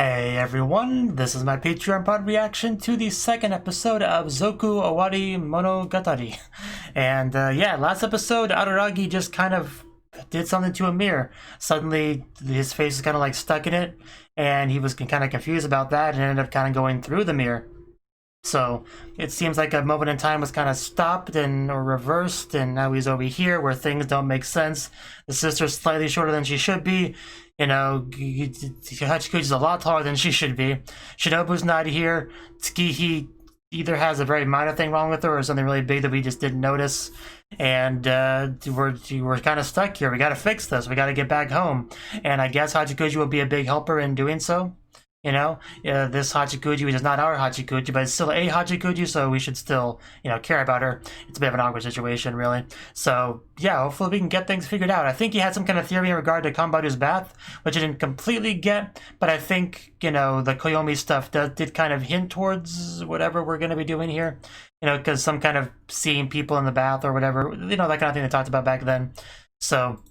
Hey everyone, this is my Patreon pod reaction to the second episode of Zoku Owarimonogatari. And yeah, last episode, Araragi just kind of did something to a mirror. Suddenly, his face is kind of like stuck in it, and he was kind of confused about that and ended up kind of going through the mirror. So it seems like a moment in time was kind of stopped or reversed, and now he's over here where things don't make sense. The sister's slightly shorter than she should be. You know, Hachikuji's a lot taller than she should be. Shinobu's not here. Tsukihi either has a very minor thing wrong with her or something really big that we just didn't notice. And we're kind of stuck here. We got to fix this. We got to get back home. And I guess Hachikuji will be a big helper in doing so. You know, this Hachikuji, which is not our Hachikuji, but it's still a Hachikuji, so we should still, care about her. It's a bit of an awkward situation, really. So, yeah, hopefully we can get things figured out. I think he had some kind of theory in regard to Kanbaru's bath, which I didn't completely get, but I think, the Koyomi stuff did kind of hint towards whatever we're going to be doing here. Because some kind of seeing people in the bath or whatever, that kind of thing they talked about back then. So,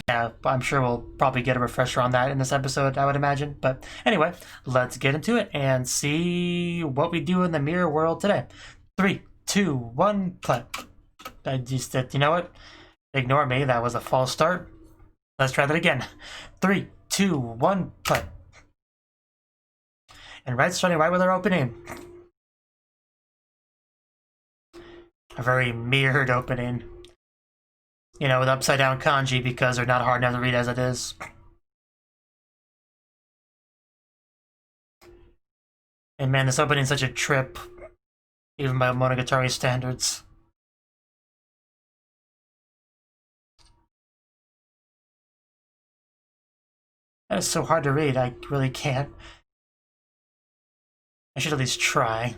yeah, I'm sure we'll probably get a refresher on that in this episode, I would imagine. But anyway, let's get into it and see what we do in the mirror world today. 3, 2, 1, play. I just said, you know what? Ignore me, that was a false start. Let's try that again. 3, 2, 1, play. And starting right with our opening. A very mirrored opening. With upside down kanji because they're not hard enough to read as it is. And man, this opening's such a trip, even by Monogatari standards. That is so hard to read, I really can't. I should at least try,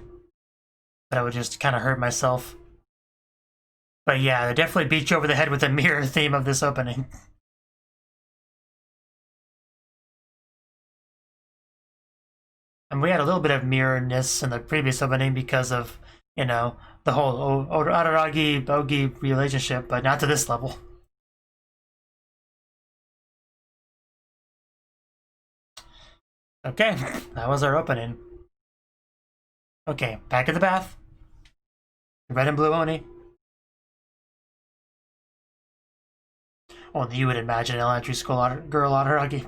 but I would just kind of hurt myself. But yeah, they definitely beat you over the head with the mirror theme of this opening. And we had a little bit of mirrorness in the previous opening because of, the whole Araragi-Bogi relationship, but not to this level. Okay, that was our opening. Okay, back at the bath. Red and blue Oni. Only you would imagine an elementary school girl Araragi.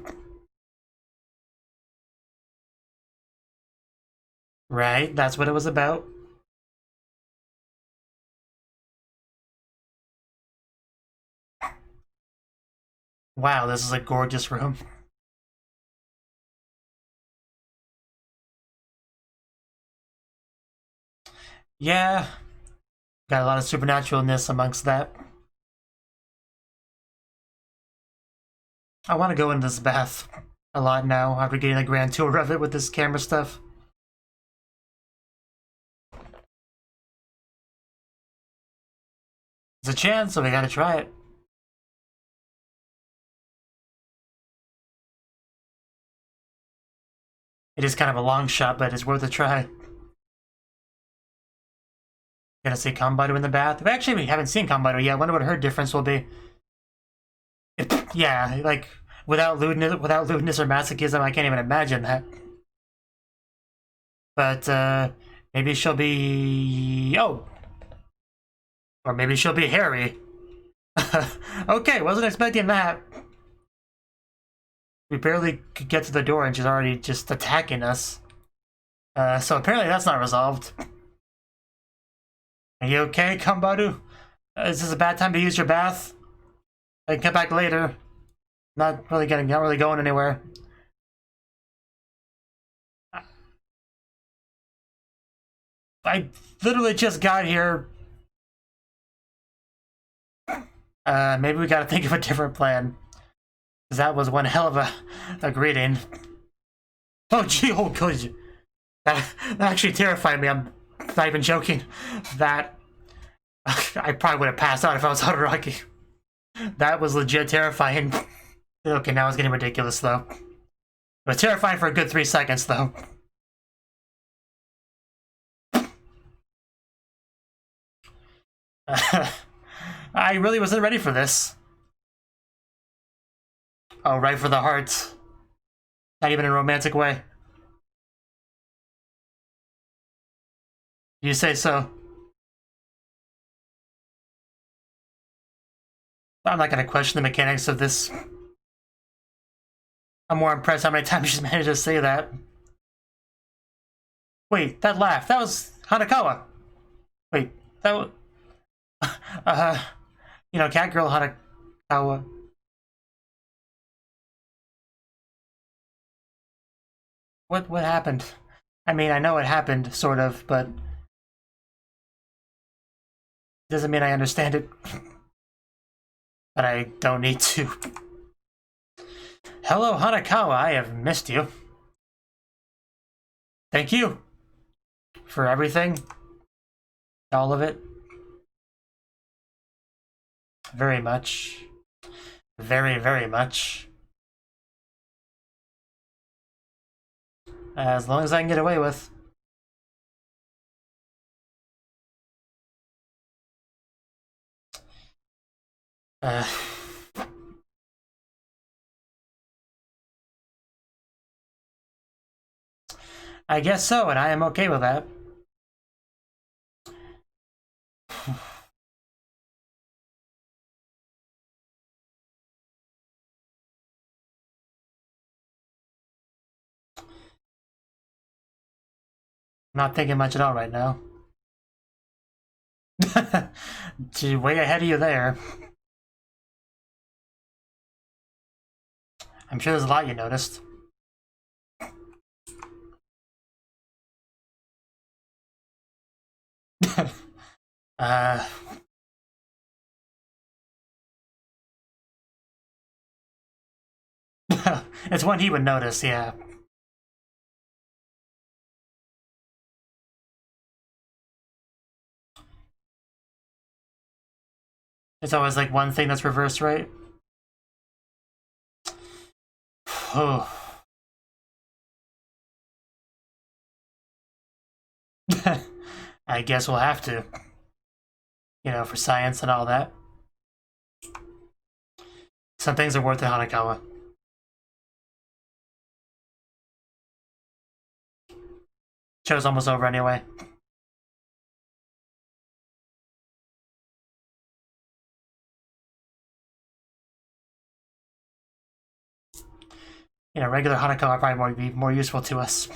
Right, that's what it was about. Wow, this is a gorgeous room. Yeah, got a lot of supernaturalness amongst that. I want to go into this bath a lot now after getting a grand tour of it with this camera stuff. There's a chance, so we gotta try it. It is kind of a long shot, but it's worth a try. Gonna see Kanbaru in the bath. Actually, we haven't seen Kanbaru yet. I wonder what her difference will be. Yeah, like without lewdness or masochism, I can't even imagine that. But maybe she'll be or maybe she'll be hairy. Okay, wasn't expecting that. We barely could get to the door and she's already just attacking us. So apparently that's not resolved. Are you okay, Kanbaru? Is this a bad time to use your bath? I can come back later. Not really going anywhere. I literally just got here. Maybe we gotta think of a different plan. Because that was one hell of a greeting. Oh gee, oh good. That actually terrified me. I'm not even joking. That I probably would have passed out if I was Haruaki. That was legit terrifying. Okay, now it's getting ridiculous though. It was terrifying for a good 3 seconds though. I really wasn't ready for this. Oh, right for the heart. Not even in a romantic way. You say so. I'm not gonna question the mechanics of this. I'm more impressed how many times she's managed to say that. Wait, that laugh. That was Hanakawa. Wait, that was... you know, cat girl Hanakawa. What happened? I mean, I know it happened, sort of, but... doesn't mean I understand it. But I don't need to. Hello, Hanakawa, I have missed you. Thank you. For everything. All of it. Very much. Very, very much. As long as I can get away with. I guess so, and I am okay with that. Not thinking much at all right now. Gee, way ahead of you there. I'm sure there's a lot you noticed. It's one he would notice, yeah. It's always like one thing that's reversed, right? I guess we'll have to. You know, for science and all that. Some things are worth it, Hanakawa. Show's almost over anyway. You know, regular Hanakawa probably be more useful to us.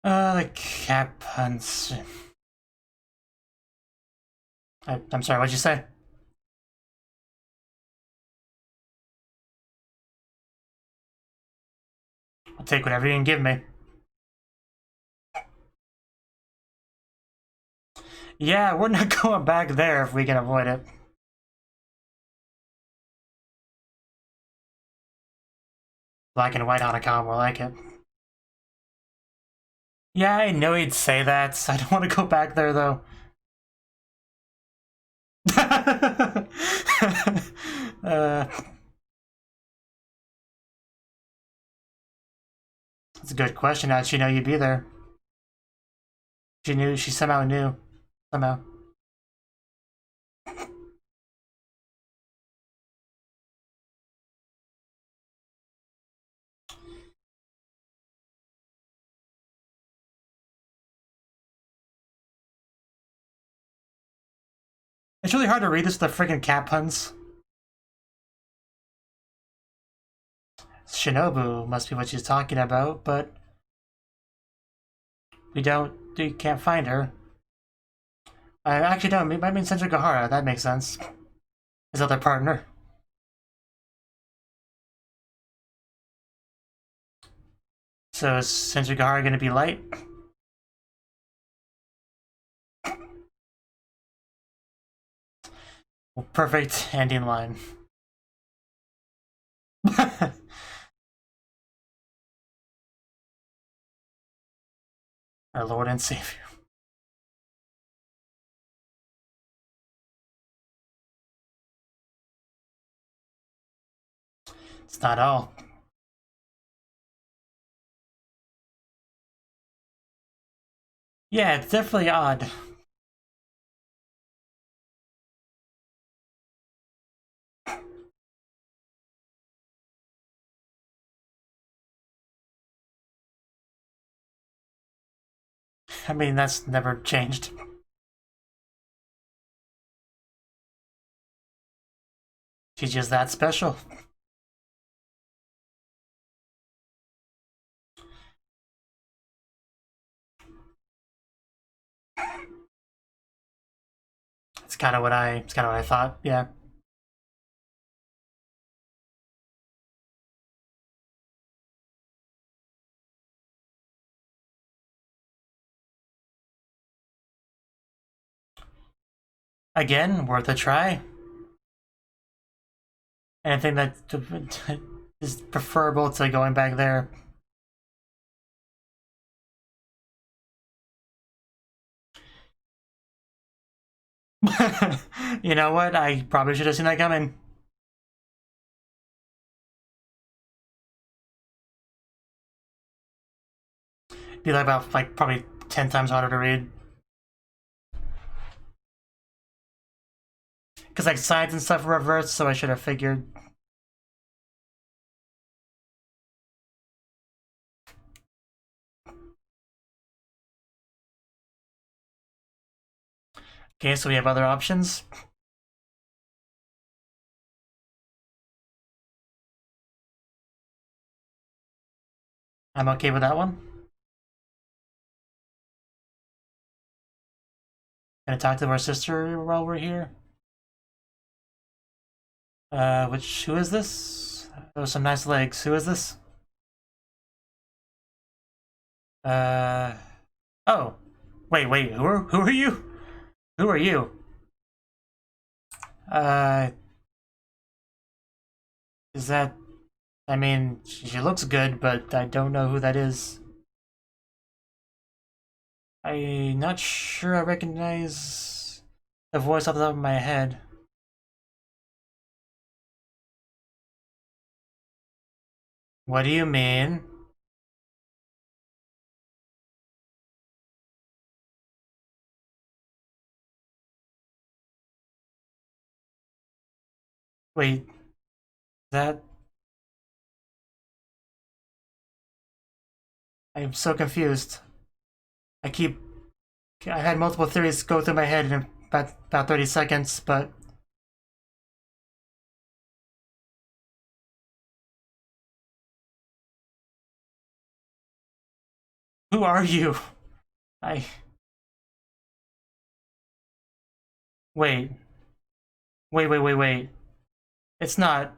The cap hunts. I'm sorry, what'd you say? I'll take whatever you can give me. Yeah, we're not going back there if we can avoid it. Black and white Hanakawa, more like it. Yeah, I know he'd say that. I don't want to go back there, though. That's a good question. How'd she know you'd be there? She knew. She somehow knew. Somehow. It's really hard to read this with the freaking cat puns. Shinobu must be what she's talking about, but we can't find her. I actually don't. It might mean Senjugahara. That makes sense. His other partner. So is Senjugahara gonna be light? Well, perfect ending line. Our Lord and Savior. It's not all. Yeah, it's definitely odd. I mean, that's never changed. She's just that special. It's kind of what I thought. Yeah. Again, worth a try. Anything that is preferable to going back there. You know what? I probably should have seen that coming. Be like about probably 10 times harder to read. Because like sides and stuff reversed, so I should have figured. Okay, so we have other options. I'm okay with that one. Gonna talk to our sister while we're here. Who is this? Those some nice legs. Who is this? Oh. Wait, who are you? Who are you? Is that... I mean, she looks good, but I don't know who that is. I'm not sure I recognize the voice off the top of my head. What do you mean? Wait, that... I'm so confused. I had multiple theories go through my head in about 30 seconds, but... Who are you? Wait. Wait. It's not...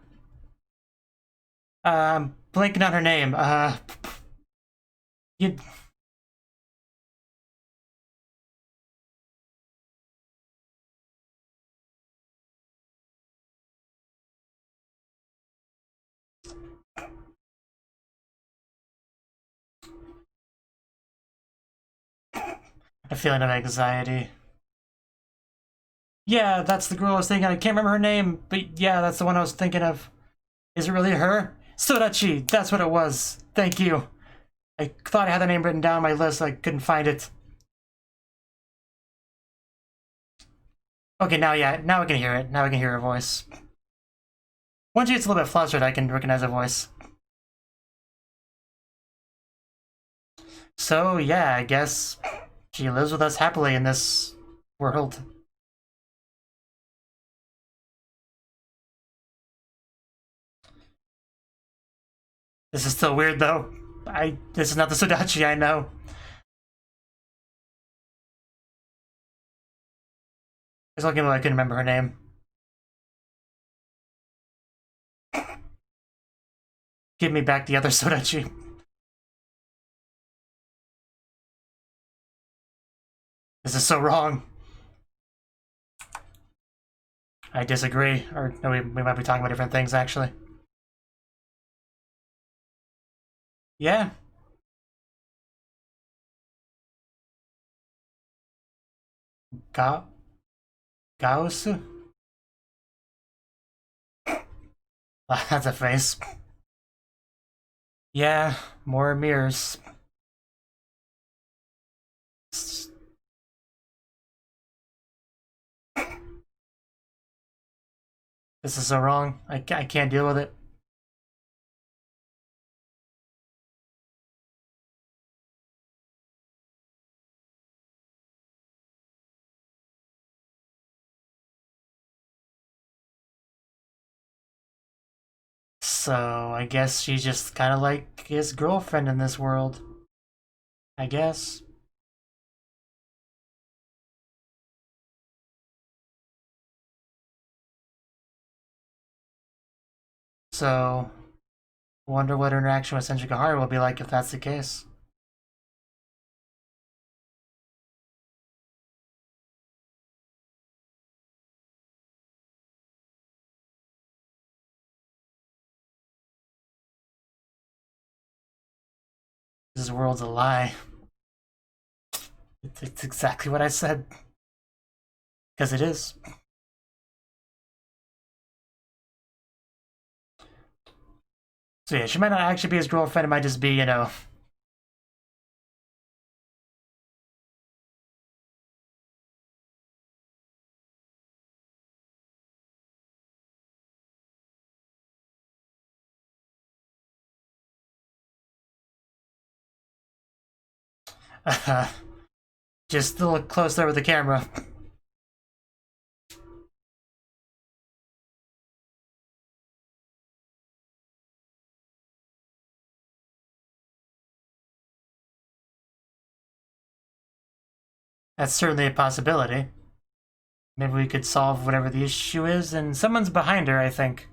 I'm blanking on her name. You... A feeling of anxiety. Yeah, that's the girl I was thinking. I can't remember her name, but yeah, that's the one I was thinking of. Is it really her? Sodachi, that's what it was. Thank you. I thought I had the name written down on my list, I couldn't find it. Okay, now I can hear it. Now I can hear her voice. Once she gets a little bit flustered, I can recognize her voice. So, yeah, I guess she lives with us happily in this world. This is still weird, though. This is not the Sodachi I know. It's looking like I couldn't remember her name. Give me back the other Sodachi. This is so wrong. I disagree. Or no, we might be talking about different things, actually. Yeah. Gaosu? That's a face. Yeah, more mirrors. This is so wrong. I can't deal with it. So I guess she's just kind of like his girlfriend in this world. I guess. So, wonder what her interaction with Senjikahara will be like if that's the case. This world's a lie. It's exactly what I said. Because it is. So yeah, she might not actually be his girlfriend, it might just be, you know... just a little closer with the camera. That's certainly a possibility. Maybe we could solve whatever the issue is, and someone's behind her, I think.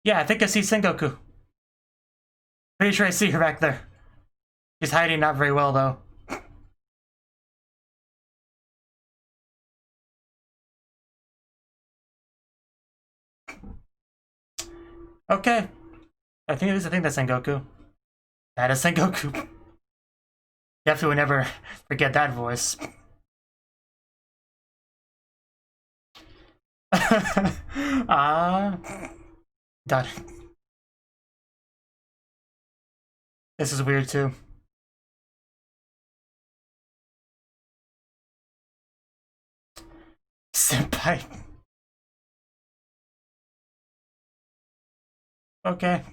Yeah, I think I see Sengoku. Pretty sure I see her back there. She's hiding not very well, though. Okay. I think that's Sengoku. That is Sengoku. Definitely would never forget that voice. Got it. This is weird too. Senpai. Okay.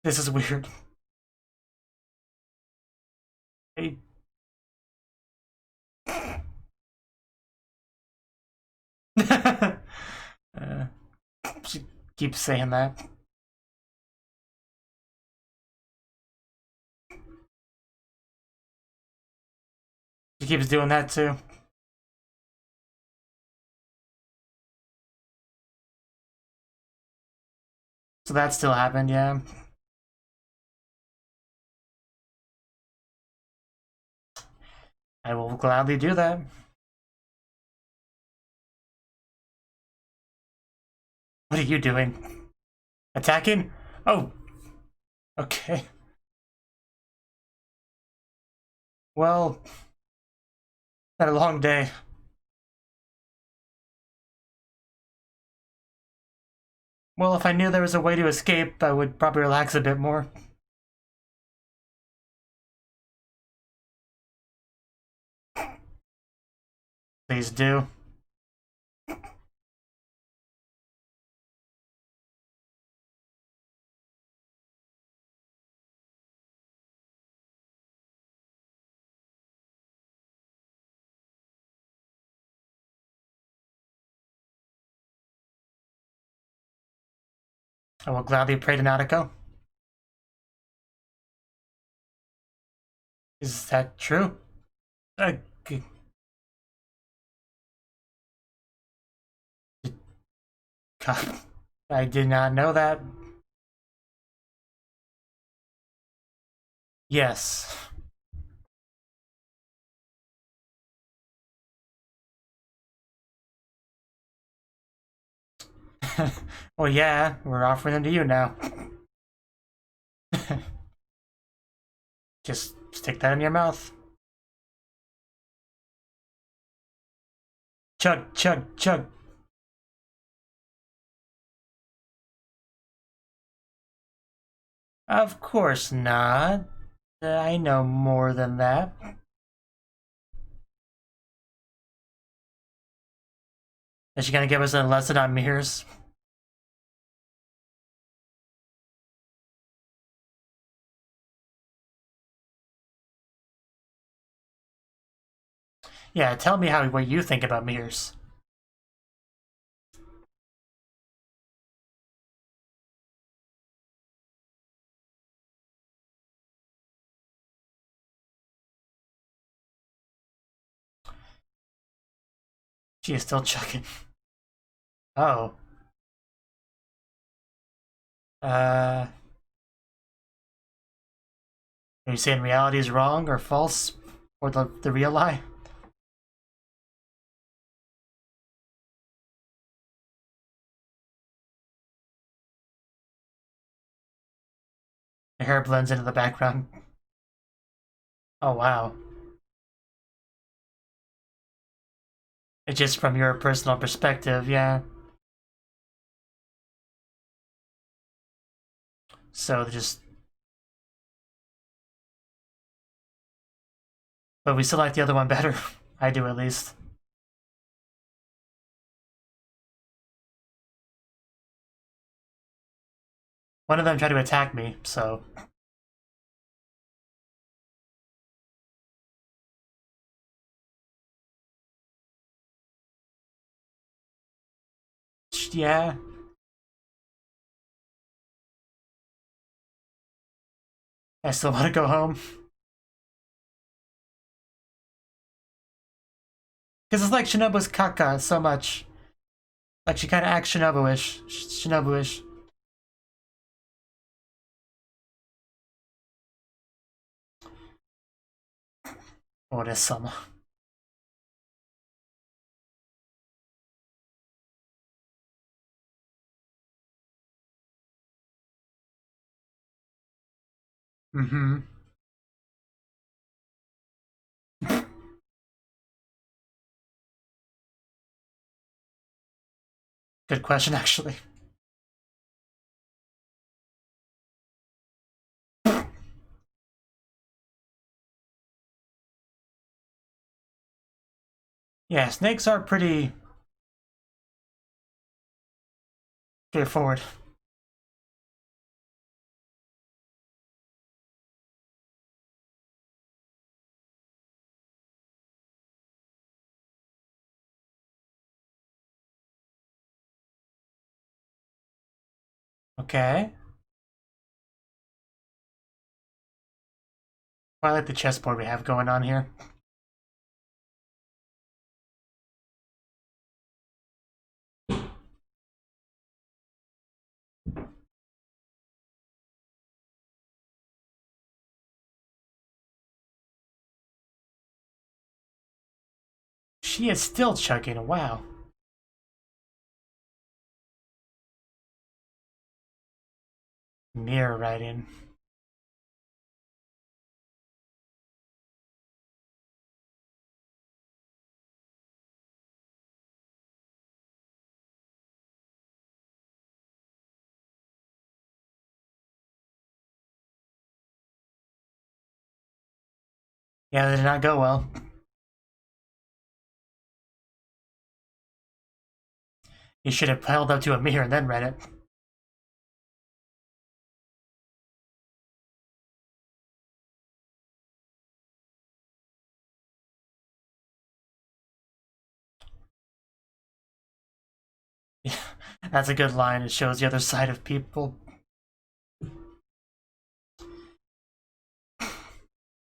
This is weird. Hey. She keeps saying that. She keeps doing that too. So that still happened, yeah. I will gladly do that. What are you doing? Attacking? Oh. Okay. Well, had a long day. Well, if I knew there was a way to escape, I would probably relax a bit more. Please do. I will gladly pray to Nautico. Is that true? God, I did not know that. Yes. Well, yeah, we're offering them to you now. Just stick that in your mouth. Chug, chug, chug. Of course not. I know more than that. Is she gonna give us a lesson on mirrors? Yeah, tell me what you think about mirrors. She is still chugging. Oh. Are you saying reality is wrong or false? Or the real lie? The hair blends into the background. Oh, wow. It's just from your personal perspective, yeah. So just... But we still like the other one better. I do, at least. One of them tried to attack me, so... Yeah. I still want to go home. Because it's like Shinobu's Kaka so much. Like she kind of acts Shinobu-ish. Shinobu-ish. Ore-sama. Mm-hmm. Good question, actually. Yeah, snakes are pretty straightforward. Okay. I like the chessboard we have going on here. She is still chugging, wow. Mirror writing. Yeah, that did not go well. You should have held up to a mirror and then read it. That's a good line. It shows the other side of people.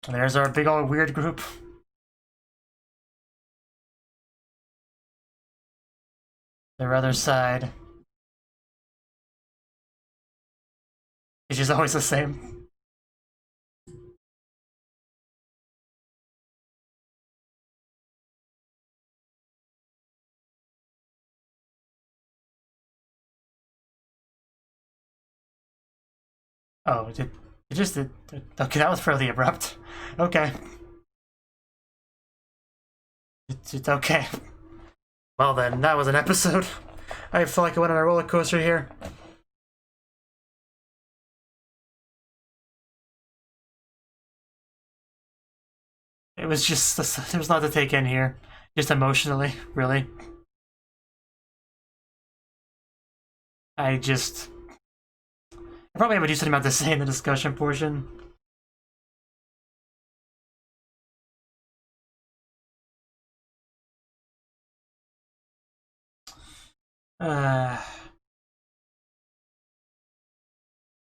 There's our big old weird group. Their other side. It's just always the same. Oh, it just did. Okay, that was fairly abrupt. Okay. It's okay. Well then, that was an episode. I feel like I went on a roller coaster here. It was just, there was a lot to take in here. Just emotionally, really. I probably have a decent amount to say in the discussion portion. Just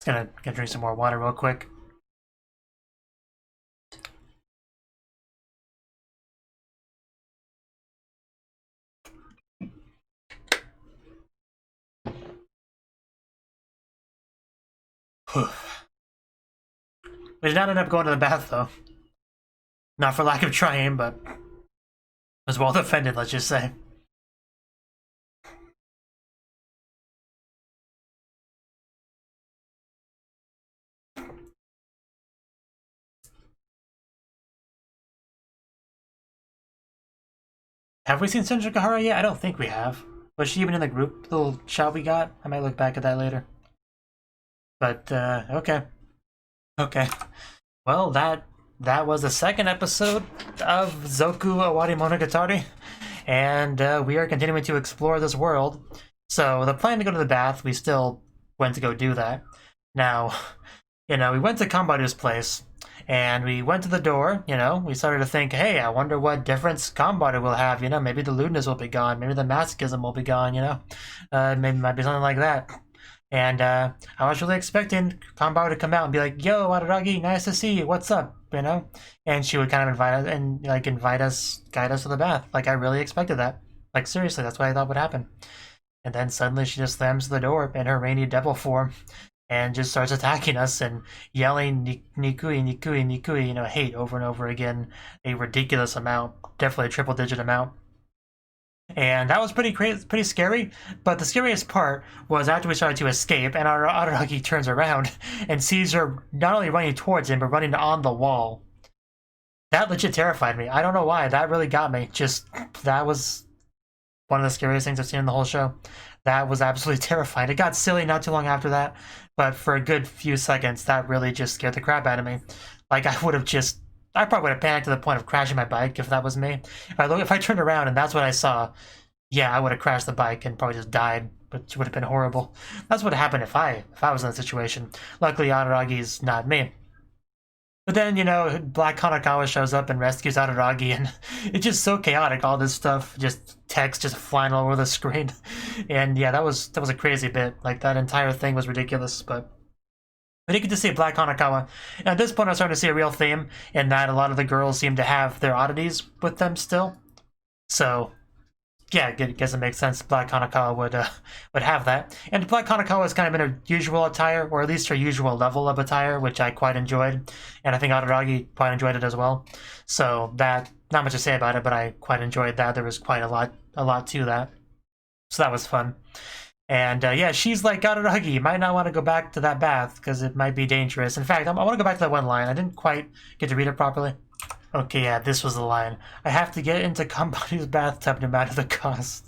gonna drink some more water real quick. We did not end up going to the bath, though. Not for lack of trying, but it was well defended, let's just say. Have we seen Senjukahara yet? I don't think we have. Was she even in the group little shot we got? I might look back at that later. But, okay. Okay. Well, that was the second episode of Zoku Owarimonogatari, and we are continuing to explore this world. So the plan to go to the bath, we still went to go do that. Now, we went to Kambaru's place, and we went to the door, we started to think, hey, I wonder what difference Kambaru will have, maybe the lewdness will be gone, maybe the masochism will be gone, maybe it might be something like that. And I was really expecting Kambaru to come out and be like, yo, Araragi, nice to see you, what's up, And she would kind of guide us to the bath. Like, I really expected that. Like, seriously, that's what I thought would happen. And then suddenly she just slams the door in her rainy devil form and just starts attacking us and yelling Nikui, Nikui, Nikui, hate over and over again. A ridiculous amount, definitely a triple-digit amount. And that was pretty scary, but the scariest part was after we started to escape and our Araragi turns around and sees her not only running towards him, but running on the wall. That legit terrified me. I don't know why. That really got me. That was one of the scariest things I've seen in the whole show. That was absolutely terrifying. It got silly not too long after that, but for a good few seconds, that really just scared the crap out of me. Like, I probably would have panicked to the point of crashing my bike if that was me. If I turned around and that's what I saw, yeah, I would have crashed the bike and probably just died, which would have been horrible. That's what happened if I was in that situation. Luckily, Araragi's not me. But then, Black Hanakawa shows up and rescues Araragi, and it's just so chaotic, all this stuff, just text just flying all over the screen. And yeah, that was a crazy bit. Like, that entire thing was ridiculous, but I did get to see Black Hanakawa. And at this point, I'm starting to see a real theme in that a lot of the girls seem to have their oddities with them still. So, yeah, I guess it makes sense Black Hanakawa would have that. And Black Hanakawa is kind of in her usual attire, or at least her usual level of attire, which I quite enjoyed. And I think Araragi quite enjoyed it as well. So that, not much to say about it, but I quite enjoyed that. There was quite a lot to that. So that was fun. And yeah, she's like, Araragi, you might not want to go back to that bath because it might be dangerous. In fact, I want to go back to that one line. I didn't quite get to read it properly. Okay, yeah, this was the line. I have to get into Kambaru's bathtub no matter the cost.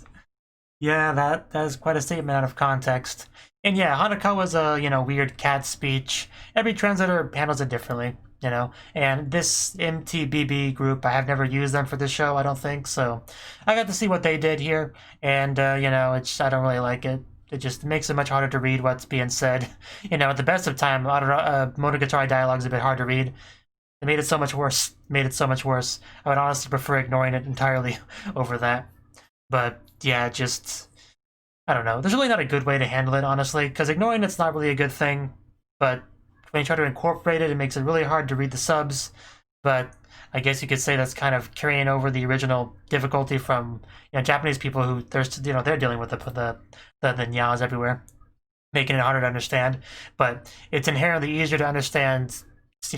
Yeah, that is quite a statement out of context. And yeah, Hanakawa's a, weird cat speech. Every translator handles it differently, And this MTBB group, I have never used them for this show, I don't think, so I got to see what they did here, and, I don't really like it. It just makes it much harder to read what's being said. At the best of time, Monogatari dialogue's a bit hard to read. It made it so much worse. I would honestly prefer ignoring it entirely over that. But, yeah, I don't know. There's really not a good way to handle it, honestly, because ignoring it's not really a good thing, but when you try to incorporate it, it makes it really hard to read the subs. But I guess you could say that's kind of carrying over the original difficulty from Japanese people who they're dealing with the nyas everywhere, making it harder to understand. But it's inherently easier to understand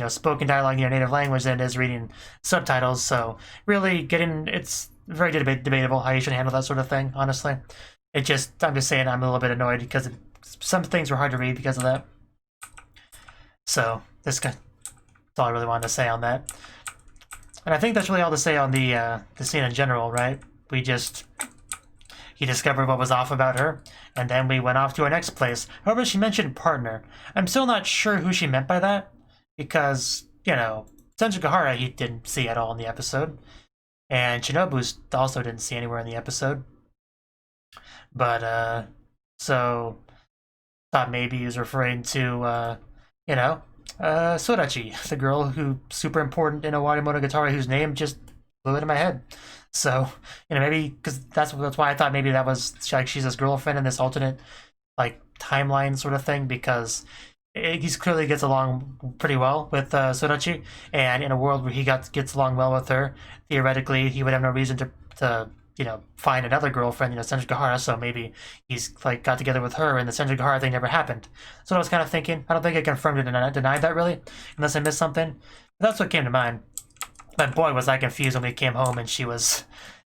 spoken dialogue in your native language than it is reading subtitles. So really it's very debatable how you should handle that sort of thing, honestly. I'm just saying I'm a little bit annoyed because some things were hard to read because of that. So that's all I really wanted to say on that. And I think that's really all to say on the scene in general, right? He discovered what was off about her, and then we went off to our next place. However, she mentioned partner. I'm still not sure who she meant by that, because, Senjukahara he didn't see at all in the episode, and Shinobu also didn't see anywhere in the episode. But, so, thought maybe he was referring to, Sorachi, the girl who's super important in Owarimonogatari, whose name just blew into my head. So, maybe, because that's why I thought maybe that was, like, she's his girlfriend in this alternate, like, timeline sort of thing, because he clearly gets along pretty well with Sorachi, and in a world where he gets along well with her, theoretically, he would have no reason to you know, find another girlfriend, you know, Senjigahara, so maybe he's, like, got together with her and the Senjigahara thing never happened. That's what I was kind of thinking. I don't think I confirmed or denied that, really, unless I missed something. But that's what came to mind. But boy, was I confused when we came home and she was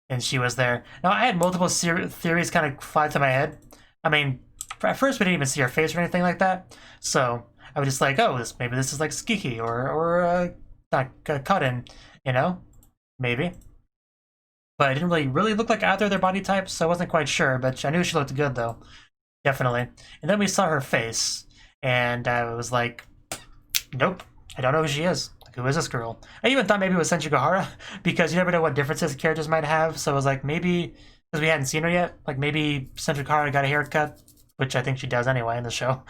there. Now, I had multiple theories kind of fly to my head. I mean, at first we didn't even see her face or anything like that, so I was just like, oh, maybe this is like Skiki or Cuttin, you know? Maybe. But it didn't really look like either of their body types, so I wasn't quite sure, but I knew she looked good, though. Definitely. And then we saw her face, and I was like, nope, I don't know who she is. Like, who is this girl? I even thought maybe it was Senjigahara, because you never know what differences characters might have, so I was like, maybe, because we hadn't seen her yet, like maybe Senjigahara got a haircut, which I think she does anyway in the show.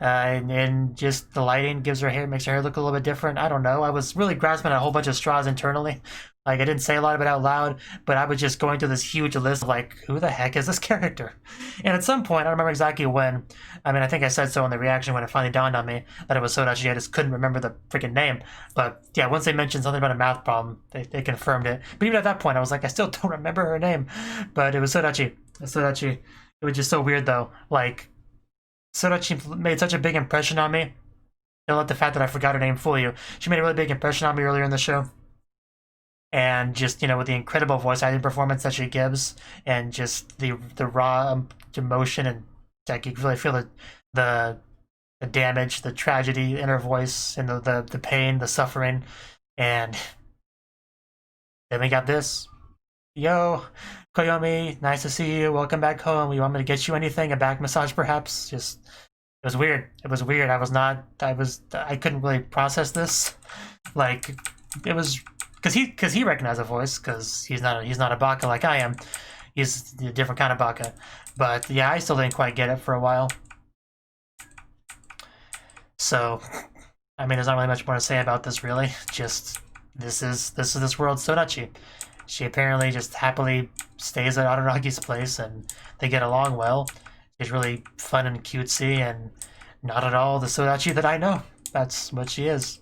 And just the lighting gives her hair, makes her hair look a little bit different. I don't know. I was really grasping at a whole bunch of straws internally. Like, I didn't say a lot of it out loud, but I was just going through this huge list of, like, who the heck is this character? And at some point, I don't remember exactly when, I mean, I think I said so in the reaction when it finally dawned on me that it was Sodachi. I just couldn't remember the freaking name. But yeah, once they mentioned something about a math problem, they confirmed it. But even at that point, I was like, I still don't remember her name. But it was Sodachi. Sodachi. It was just so weird, though. Like, Sodachi made such a big impression on me. Don't let the fact that I forgot her name fool you. She made a really big impression on me earlier in the show. And just, you know, with the incredible voice acting performance that she gives, and just the raw emotion, and like you really feel the damage, the tragedy in her voice, and the pain, the suffering. And then we got this. Yo, Koyomi, nice to see you. Welcome back home. You want me to get you anything? A back massage, perhaps? Just, it was weird. It was weird. I couldn't really process this. Like, it was, because he recognized the voice, because he's not a baka like I am. He's a different kind of baka. But yeah, I still didn't quite get it for a while. So, I mean, there's not really much more to say about this, really. Just, this is this world's Sodachi. She apparently just happily stays at Araragi's place, and they get along well. She's really fun and cutesy, and not at all the Sodachi that I know. That's what she is.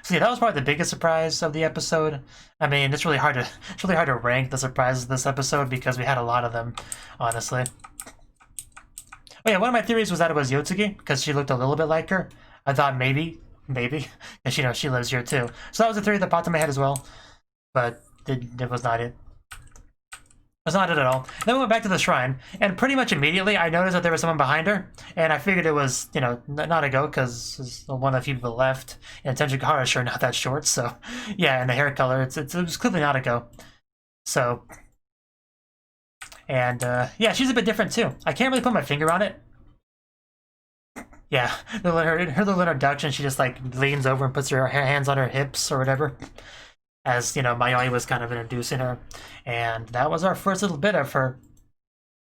So yeah, that was probably the biggest surprise of the episode. I mean, it's really hard to rank the surprises of this episode because we had a lot of them, honestly. Oh yeah, one of my theories was that it was Yotsugi because she looked a little bit like her. I thought maybe, because you know she lives here too. So that was a theory that popped in my head as well, but it was not it. It was not it at all. Then we went back to the shrine, and pretty much immediately I noticed that there was someone behind her, and I figured it was, you know, Nanago, because it's one of the few people left, and Senjigahara is sure not that short, so yeah, and the hair color, it was clearly Nanago. So, and yeah, she's a bit different too. I can't really put my finger on it. Yeah, her little introduction, she just like leans over and puts her hands on her hips or whatever. As, you know, Mayoi was kind of introducing her. And that was our first little bit of her.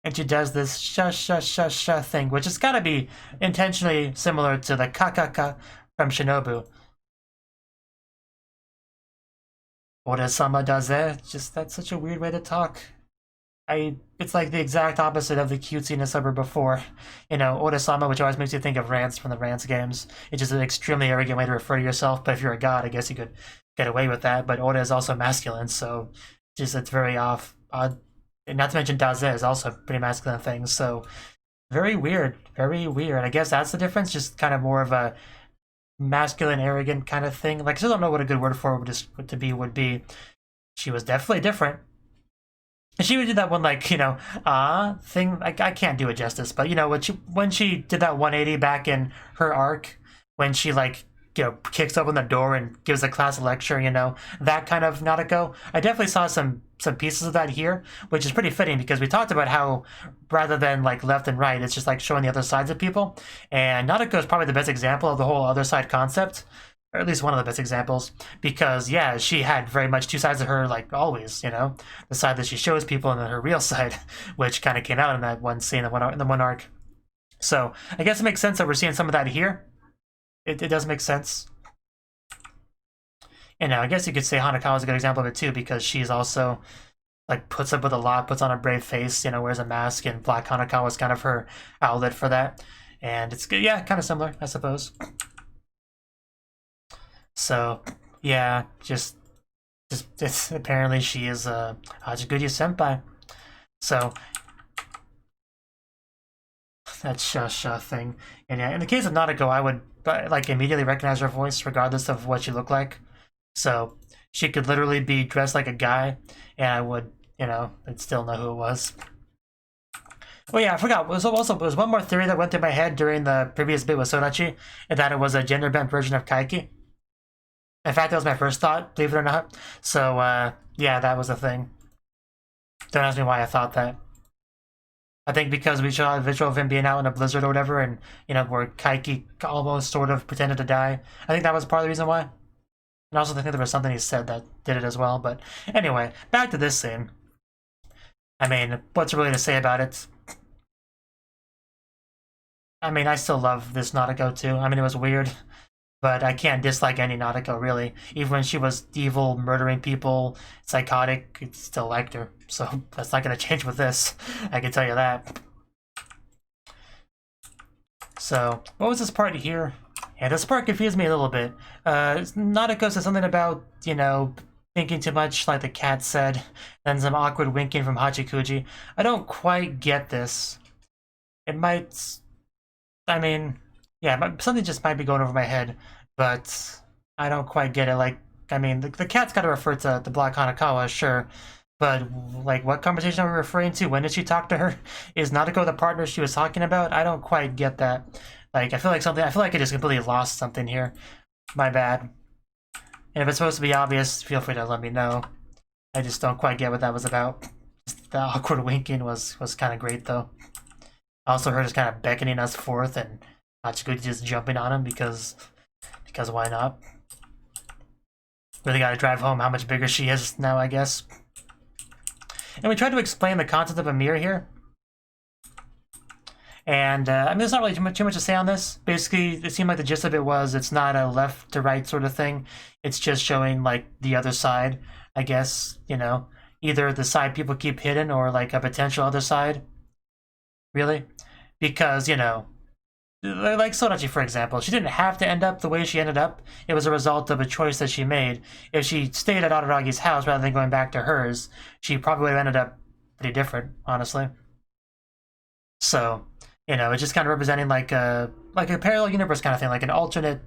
And she does this sha thing, which has got to be intentionally similar to the kakaka from Shinobu. Ore-sama daze. Just, that's such a weird way to talk. It's like the exact opposite of the cutesiness of her before. You know, Ore-sama, which always makes you think of Rance from the Rance games. It's just an extremely arrogant way to refer to yourself, but if you're a god, I guess you could get away with that. But Ore is also masculine, so just it's very odd. Not to mention Daze is also a pretty masculine thing, so very weird, very weird. I guess that's the difference, just kind of more of a masculine, arrogant kind of thing. Like, I still don't know what a good word for it would be. She was definitely different. And she would do that one, like, you know, thing. Like, I can't do it justice, but, you know, when she did that 180 back in her arc, when she, like, you know, kicks open the door and gives a class a lecture, you know, that kind of Nadeko. I definitely saw some pieces of that here, which is pretty fitting because we talked about how rather than like left and right, it's just like showing the other sides of people. And Nadeko is probably the best example of the whole other side concept, or at least one of the best examples, because yeah, she had very much two sides of her, like always, you know, the side that she shows people and then her real side, which kind of came out in that one scene, in the one arc. So I guess it makes sense that we're seeing some of that here. It does make sense. And I guess you could say Hanakawa is a good example of it too, because she's also like puts up with a lot, puts on a brave face, you know, wears a mask, and Black Hanakawa is kind of her outlet for that. And it's good, yeah, kind of similar, I suppose. So yeah, just apparently she is Hachiguchi senpai. So that sha thing. And yeah, in the case of Nadeko, I would like immediately recognize her voice regardless of what she looked like. So she could literally be dressed like a guy, and I would, I'd still know who it was. Oh yeah, I forgot. There was one more theory that went through my head during the previous bit with Sodachi, and that it was a gender-bent version of Kaiki. In fact, that was my first thought, believe it or not. So, yeah, that was a thing. Don't ask me why I thought that. I think because we saw a visual of him being out in a blizzard or whatever, and, where Kaiki almost sort of pretended to die. I think that was part of the reason why. And I also think there was something he said that did it as well. But anyway, back to this scene. I mean, what's really to say about it? I mean, I still love this Nadeko too. I mean, it was weird, but I can't dislike any Nadeko, really. Even when she was evil, murdering people, psychotic, I still liked her. So that's not going to change with this, I can tell you that. So, what was this part here? Yeah, this part confused me a little bit. Nadeko said something about, thinking too much, like the cat said, then some awkward winking from Hachikuji. I don't quite get this. It might... I mean, yeah, something just might be going over my head, but I don't quite get it. Like, I mean, the cat's got to refer to the Black Hanakawa, sure, but, like, what conversation are we referring to? When did she talk to her? Is Nadeko the partner she was talking about? I don't quite get that. Like, I feel like I just completely lost something here. My bad. And if it's supposed to be obvious, feel free to let me know. I just don't quite get what that was about. Just the awkward winking was kind of great, though. Also, her just kind of beckoning us forth, and Hachiguchi just jumping on him because why not? Really got to drive home how much bigger she is now, I guess. And we tried to explain the concept of a mirror here. And, I mean, there's not really too much to say on this. Basically, it seemed like the gist of it was it's not a left to right sort of thing. It's just showing, like, the other side, I guess, Either the side people keep hidden or, like, a potential other side. Really? Because, like Sodachi, for example, she didn't have to end up the way she ended up. It was a result of a choice that she made. If she stayed at Araragi's house rather than going back to hers, she probably would have ended up pretty different, honestly. So, it's just kind of representing like a parallel universe kind of thing, like an alternate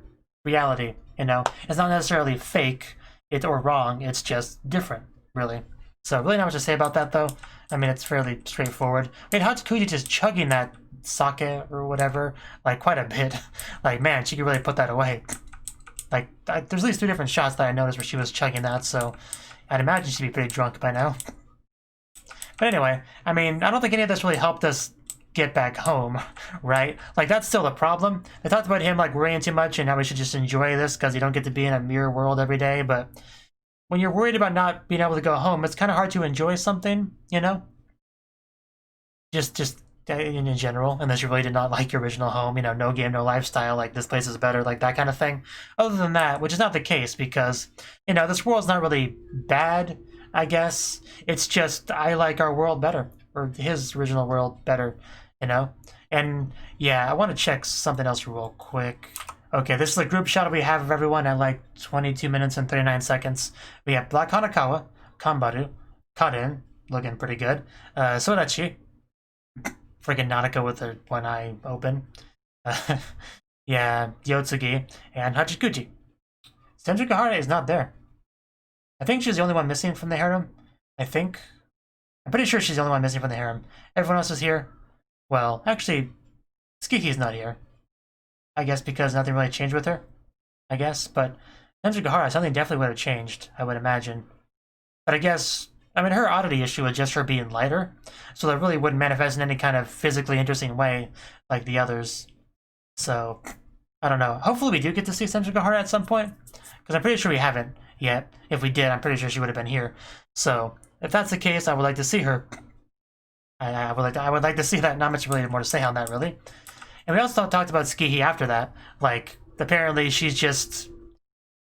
reality, It's not necessarily fake or wrong, it's just different, really. So really not much to say about that, though. I mean, it's fairly straightforward. Wait, Hachikuji just chugging that sake or whatever, like, quite a bit. Like, man, she could really put that away. Like, there's at least 3 different shots that I noticed where she was chugging that, so I'd imagine she'd be pretty drunk by now. But anyway, I mean, I don't think any of this really helped us get back home, right? Like, that's still the problem. They talked about him, like, worrying too much and how we should just enjoy this because you don't get to be in a mirror world every day, but... when you're worried about not being able to go home, it's kind of hard to enjoy something, Just in general, unless you really did not like your original home, no game, no lifestyle, like this place is better, like that kind of thing. Other than that, which is not the case because, this world's not really bad, I guess. It's just, I like our world better, or his original world better, And, yeah, I want to check something else real quick. Okay, this is a group shot we have of everyone at like 22 minutes and 39 seconds. We have Black Hanakawa, Kanbaru, Karin, looking pretty good, Sodachi, freaking Nadeko with her one eye open, yeah, Yotsugi, and Hachikuji. Senjukahara is not there. I think she's the only one missing from the harem. I'm pretty sure she's the only one missing from the harem. Everyone else is here. Well, actually, Tsukiki's not here. I guess because nothing really changed with her, I guess, but Senjukahara, something definitely would have changed, I would imagine. But I guess, I mean, her oddity issue was just her being lighter, so that really wouldn't manifest in any kind of physically interesting way like the others. So, I don't know. Hopefully we do get to see Senjukahara at some point, because I'm pretty sure we haven't yet. If we did, I'm pretty sure she would have been here. So, if that's the case, I would like to see her. I would like to see that. Not much really more to say on that, really. And we also talked about Tsukihi after that. Like, apparently she's just...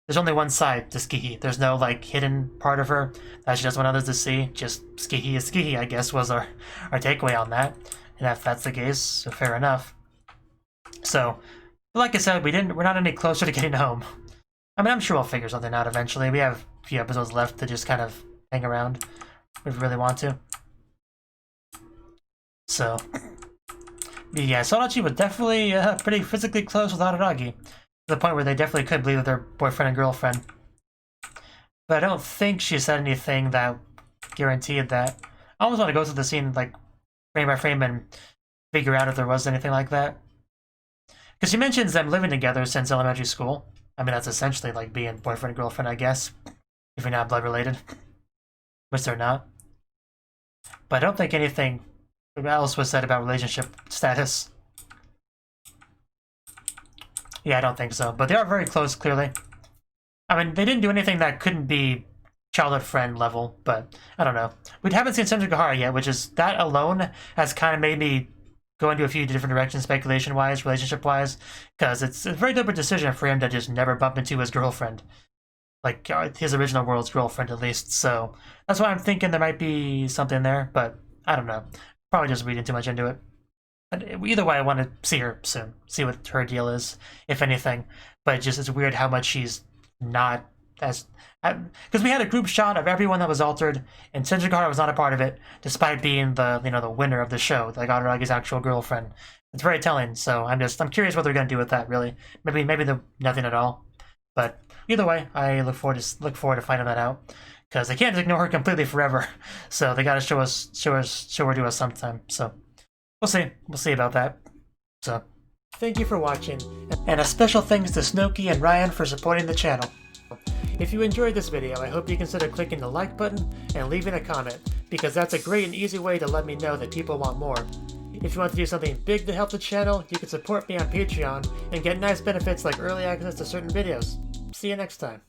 there's only one side to Tsukihi. There's no, like, hidden part of her that she doesn't want others to see. Just Tsukihi is Tsukihi, I guess, was our takeaway on that. And if that's the case, so fair enough. So, like I said, we're not any closer to getting home. I mean, I'm sure we'll figure something out eventually. We have few episodes left to just kind of hang around if we really want to. So, but yeah, Sorachi was definitely pretty physically close with Araragi, to the point where they definitely could be with their boyfriend and girlfriend. But I don't think she said anything that guaranteed that. I almost want to go through the scene, like, frame by frame and figure out if there was anything like that. Because she mentions them living together since elementary school. I mean, that's essentially like being boyfriend and girlfriend, I guess. If you're not blood related. Which they're not. But I don't think anything else was said about relationship status. Yeah, I don't think so. But they are very close, clearly. I mean, they didn't do anything that couldn't be childhood friend level, but I don't know. We haven't seen Senjugahara yet, which is, that alone has kind of made me go into a few different directions, speculation-wise, relationship-wise, because it's a very deliberate decision for him to just never bump into his girlfriend. Like, his original world's girlfriend, at least, so that's why I'm thinking there might be something there, but I don't know. Probably just reading too much into it. But either way, I want to see her soon, see what her deal is, if anything. But it's weird how much she's not as... Because we had a group shot of everyone that was altered, and Senjugahara was not a part of it, despite being the the winner of the show, like Araragi's actual girlfriend. It's very telling, so I'm curious what they're gonna do with that. Really, maybe nothing at all. But either way, I look forward to finding that out, because they can't ignore her completely forever. So they gotta show her to us sometime. So we'll see about that. So thank you for watching, and a special thanks to Cnouki and Ryan for supporting the channel. If you enjoyed this video, I hope you consider clicking the like button and leaving a comment, because that's a great and easy way to let me know that people want more. If you want to do something big to help the channel, you can support me on Patreon and get nice benefits like early access to certain videos. See you next time.